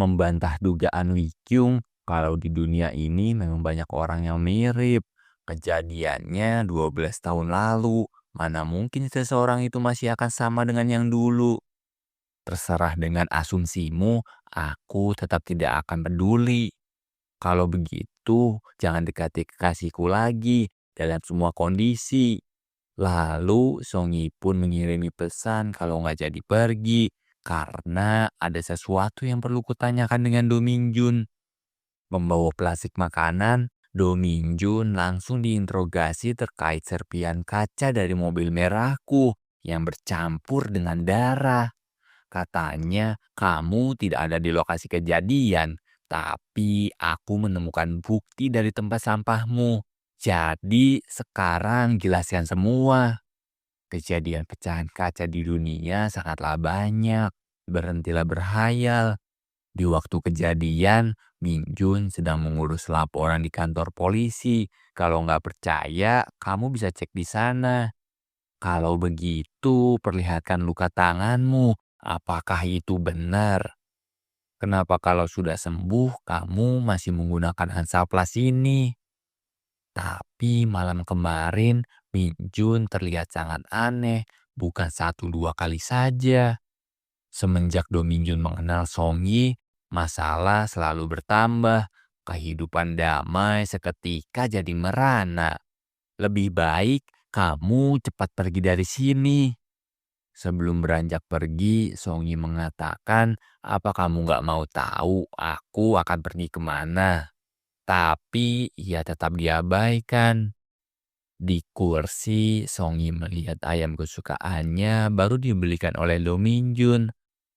membantah dugaan Wikyung kalau di dunia ini memang banyak orang yang mirip. Kejadiannya 12 tahun lalu, mana mungkin seseorang itu masih akan sama dengan yang dulu. Terserah dengan asumsimu, aku tetap tidak akan peduli. Kalau begitu, jangan dekati kekasihku lagi dalam semua kondisi. Lalu Songi pun mengirimi pesan kalau nggak jadi pergi karena ada sesuatu yang perlu kutanyakan dengan Do Minjun. Membawa plastik makanan, Do Minjun langsung diinterogasi terkait serpian kaca dari mobil merahku yang bercampur dengan darah. Katanya kamu tidak ada di lokasi kejadian, tapi aku menemukan bukti dari tempat sampahmu. Jadi sekarang jelaskan semua. Kejadian pecahan kaca di dunia sangatlah banyak. Berhentilah berhayal. Di waktu kejadian, Minjun sedang mengurus laporan di kantor polisi. Kalau nggak percaya, kamu bisa cek di sana. Kalau begitu, perlihatkan luka tanganmu. Apakah itu benar? Kenapa kalau sudah sembuh, kamu masih menggunakan Hansaplast ini? Tapi malam kemarin, Min Jun terlihat sangat aneh, bukan satu dua kali saja. Semenjak Do Min Jun mengenal Song Yi, masalah selalu bertambah. Kehidupan damai seketika jadi merana. Lebih baik kamu cepat pergi dari sini. Sebelum beranjak pergi, Song Yi mengatakan, apa kamu nggak mau tahu aku akan pergi kemana? Tapi ia tetap diabaikan. Di kursi, Song Yi melihat ayam kesukaannya baru dibelikan oleh Do Min Jun.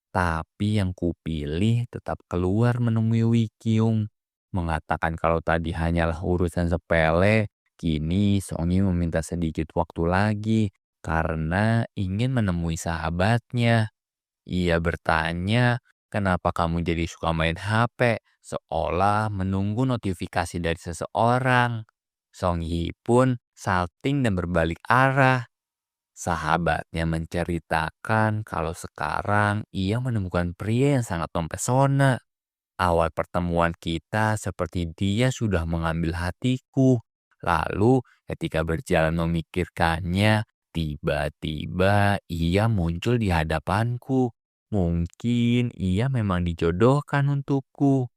Tapi yang kupilih tetap keluar menemui Wi Kyung. Mengatakan kalau tadi hanyalah urusan sepele, kini Song Yi meminta sedikit waktu lagi karena ingin menemui sahabatnya. Ia bertanya, kenapa kamu jadi suka main HP seolah menunggu notifikasi dari seseorang. Song Yi pun salting dan berbalik arah. Sahabatnya menceritakan kalau sekarang ia menemukan pria yang sangat mempesona. Awal pertemuan kita seperti dia sudah mengambil hatiku. Lalu ketika berjalan memikirkannya, tiba-tiba ia muncul di hadapanku. Mungkin ia memang dijodohkan untukku.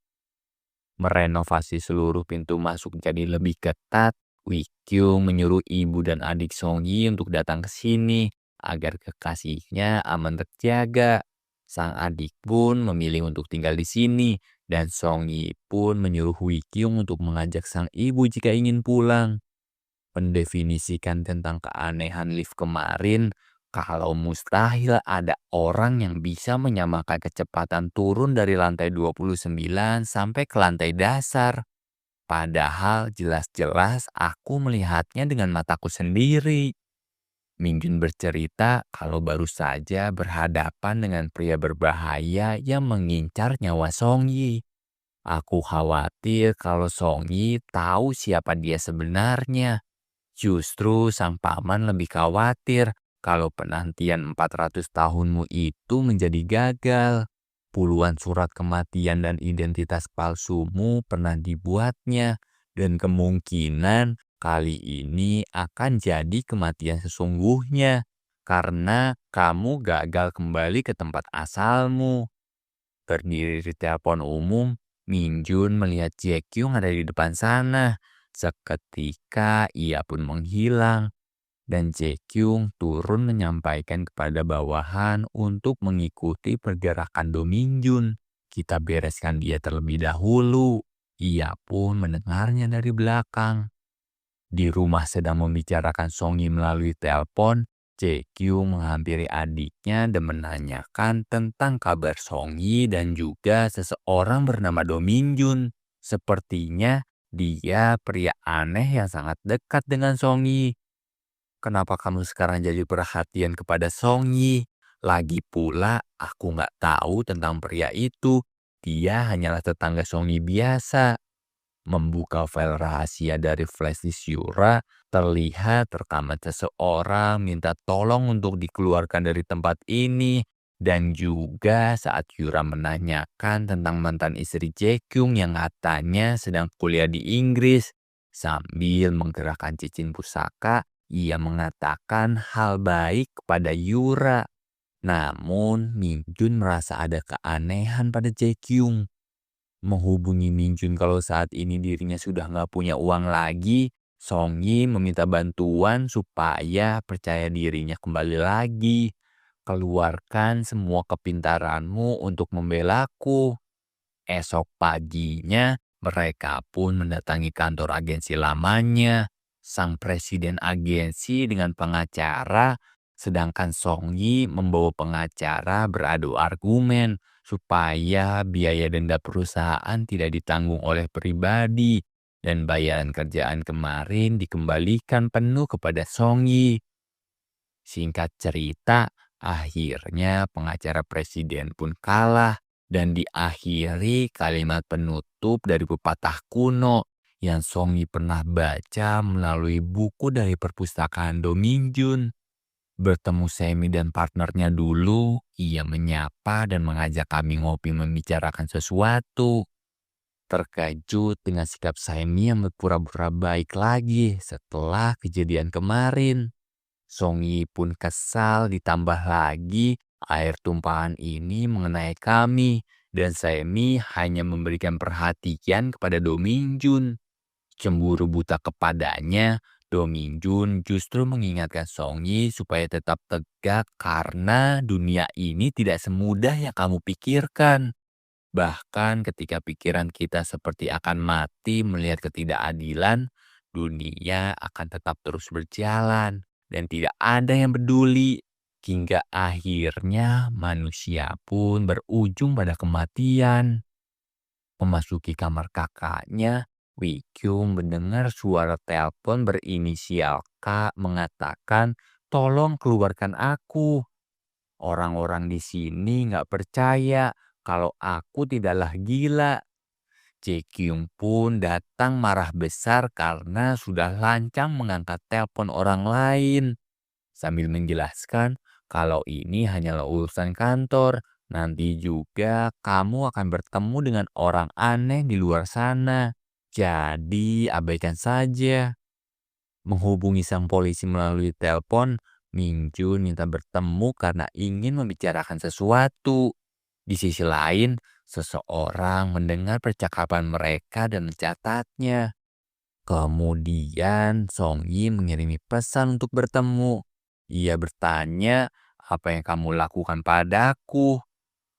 Merenovasi seluruh pintu masuk jadi lebih ketat, Wi Kyung menyuruh ibu dan adik Song Yi untuk datang ke sini agar kekasihnya aman terjaga. Sang adik pun memilih untuk tinggal di sini dan Song Yi pun menyuruh Wi Kyung untuk mengajak sang ibu jika ingin pulang. Mendefinisikan tentang keanehan lift kemarin, kalau mustahil ada orang yang bisa menyamakan kecepatan turun dari lantai 29 sampai ke lantai dasar. Padahal jelas-jelas aku melihatnya dengan mataku sendiri. Mingjun bercerita kalau baru saja berhadapan dengan pria berbahaya yang mengincar nyawa Song Yi. Aku khawatir kalau Song Yi tahu siapa dia sebenarnya. Justru sang paman lebih khawatir kalau penantian 400 tahunmu itu menjadi gagal. Puluhan surat kematian dan identitas palsumu pernah dibuatnya, dan kemungkinan kali ini akan jadi kematian sesungguhnya karena kamu gagal kembali ke tempat asalmu. Berdiri di telepon umum, Minjun melihat Jae Kyung ada di depan sana. Seketika ia pun menghilang dan Jae Kyung turun menyampaikan kepada bawahan untuk mengikuti pergerakan Do Minjun. Kita bereskan dia terlebih dahulu. Ia pun mendengarnya dari belakang. Di rumah sedang membicarakan Song Yi melalui telepon, Jae Kyung menghampiri adiknya dan menanyakan tentang kabar Song Yi dan juga seseorang bernama Do Min Jun. Sepertinya dia pria aneh yang sangat dekat dengan Song Yi. Kenapa kamu sekarang jadi perhatian kepada Song Yi? Lagi pula aku nggak tahu tentang pria itu. Dia hanyalah tetangga Song Yi biasa. Membuka file rahasia dari flash disk Yura, terlihat rekaman seseorang minta tolong untuk dikeluarkan dari tempat ini. Dan juga saat Yura menanyakan tentang mantan istri Jaekyung yang katanya sedang kuliah di Inggris. Sambil menggerakkan cincin pusaka, ia mengatakan hal baik kepada Yura. Namun, Minjun merasa ada keanehan pada Jaekyung. Menghubungi Minjun kalau saat ini dirinya sudah nggak punya uang lagi, Songyi meminta bantuan supaya percaya dirinya kembali lagi. Keluarkan semua kepintaranmu untuk membelaku. Esok paginya, mereka pun mendatangi kantor agensi lamanya. Sang presiden agensi dengan pengacara, sedangkan Song Yi membawa pengacara beradu argumen supaya biaya denda perusahaan tidak ditanggung oleh pribadi dan bayaran kerjaan kemarin dikembalikan penuh kepada Song Yi. Singkat cerita, akhirnya pengacara presiden pun kalah dan diakhiri kalimat penutup dari pepatah kuno yang Songi pernah baca melalui buku dari perpustakaan Do Minjun. Bertemu Semi dan partnernya dulu, ia menyapa dan mengajak kami ngopi membicarakan sesuatu. Terkejut dengan sikap Semi yang berpura-pura baik lagi setelah kejadian kemarin. Songyi pun kesal ditambah lagi air tumpahan ini mengenai kami dan Semi hanya memberikan perhatian kepada Do Minjun. Cemburu buta kepadanya, Do Minjun justru mengingatkan Songyi supaya tetap tegak karena dunia ini tidak semudah yang kamu pikirkan. Bahkan ketika pikiran kita seperti akan mati melihat ketidakadilan, dunia akan tetap terus berjalan dan tidak ada yang peduli. Hingga akhirnya manusia pun berujung pada kematian. Memasuki kamar kakaknya, Wikyung mendengar suara telepon berinisial K mengatakan, "Tolong keluarkan aku." Orang-orang di sini nggak percaya kalau aku tidaklah gila. Jaekyung pun datang marah besar karena sudah lancang mengangkat telepon orang lain. Sambil menjelaskan kalau ini hanyalah urusan kantor, nanti juga kamu akan bertemu dengan orang aneh di luar sana. Jadi abaikan saja. Menghubungi sang polisi melalui telepon, Minjun minta bertemu karena ingin membicarakan sesuatu. Di sisi lain, seseorang mendengar percakapan mereka dan mencatatnya. Kemudian Song Yi mengirimi pesan untuk bertemu. Ia bertanya, apa yang kamu lakukan padaku?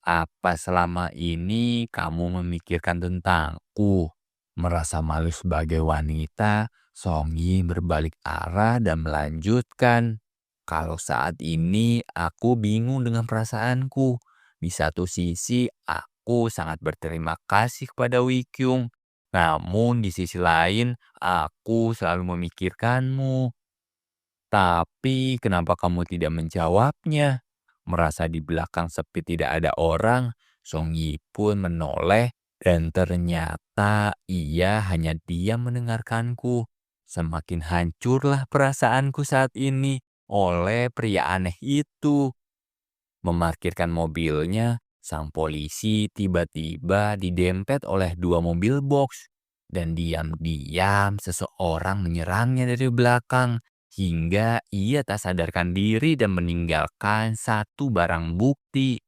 Apa selama ini kamu memikirkan tentangku? Merasa malu sebagai wanita, Song Yi berbalik arah dan melanjutkan. Kalau saat ini aku bingung dengan perasaanku. Di satu sisi, aku sangat berterima kasih kepada Wikyung. Namun di sisi lain, aku selalu memikirkanmu. Tapi kenapa kamu tidak menjawabnya? Merasa di belakang sepi tidak ada orang, Song Yi pun menoleh dan ternyata ia hanya diam mendengarkanku. Semakin hancurlah perasaanku saat ini oleh pria aneh itu. Memarkirkan mobilnya, sang polisi tiba-tiba didempet oleh dua mobil box. Dan diam-diam seseorang menyerangnya dari belakang hingga ia tak sadarkan diri dan meninggalkan satu barang bukti.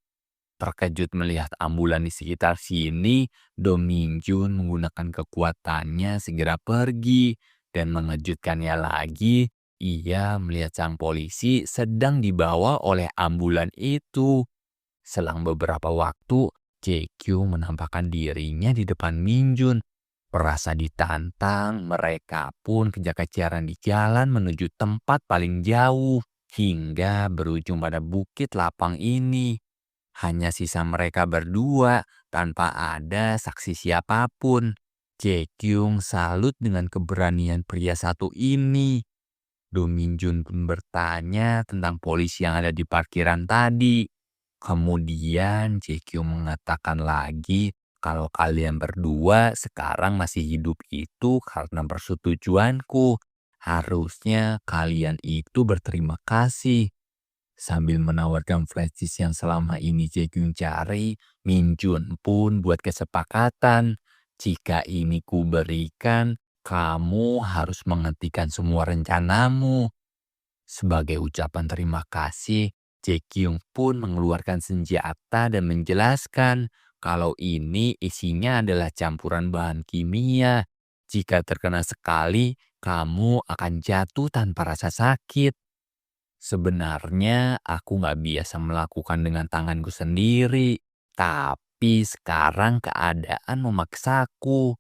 Terkejut melihat ambulan di sekitar sini, Do Minjun menggunakan kekuatannya segera pergi. Dan mengejutkannya lagi, ia melihat sang polisi sedang dibawa oleh ambulan itu. Selang beberapa waktu, JQ menampakkan dirinya di depan Minjun. Perasa ditantang, mereka pun kejar-kejaran di jalan menuju tempat paling jauh hingga berujung pada bukit lapang ini. Hanya sisa mereka berdua tanpa ada saksi siapapun. Jaekyung salut dengan keberanian pria satu ini. Do Minjun pun bertanya tentang polisi yang ada di parkiran tadi. Kemudian Jaekyung mengatakan lagi kalau kalian berdua sekarang masih hidup itu karena persetujuanku. Harusnya kalian itu berterima kasih. Sambil menawarkan flashdisk yang selama ini Jaekyung cari, Min Jun pun buat kesepakatan. Jika ini kuberikan, kamu harus menghentikan semua rencanamu. Sebagai ucapan terima kasih, Jaekyung pun mengeluarkan senjata dan menjelaskan kalau ini isinya adalah campuran bahan kimia. Jika terkena sekali, kamu akan jatuh tanpa rasa sakit. Sebenarnya aku nggak biasa melakukan dengan tanganku sendiri, tapi sekarang keadaan memaksaku.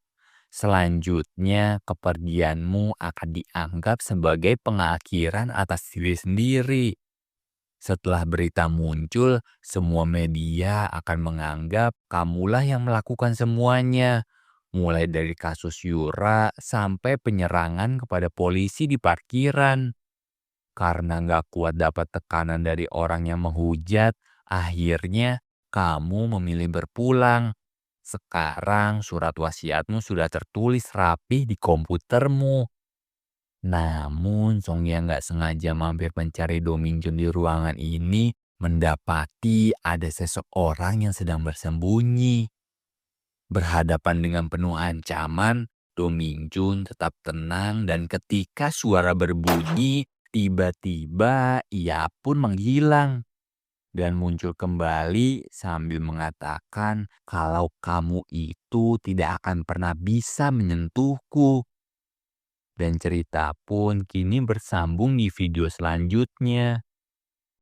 Selanjutnya, kepergianmu akan dianggap sebagai pengakhiran atas diri sendiri. Setelah berita muncul, semua media akan menganggap kamulah yang melakukan semuanya. Mulai dari kasus Yura sampai penyerangan kepada polisi di parkiran. Karena nggak kuat dapat tekanan dari orang yang menghujat, akhirnya kamu memilih berpulang. Sekarang surat wasiatmu sudah tertulis rapi di komputermu. Namun Song Yang nggak sengaja mampir mencari Do Minjun di ruangan ini, mendapati ada seseorang yang sedang bersembunyi. Berhadapan dengan penuh ancaman, Do Minjun tetap tenang dan ketika suara berbunyi, tiba-tiba ia pun menghilang dan muncul kembali sambil mengatakan kalau kamu itu tidak akan pernah bisa menyentuhku. Dan cerita pun kini bersambung di video selanjutnya.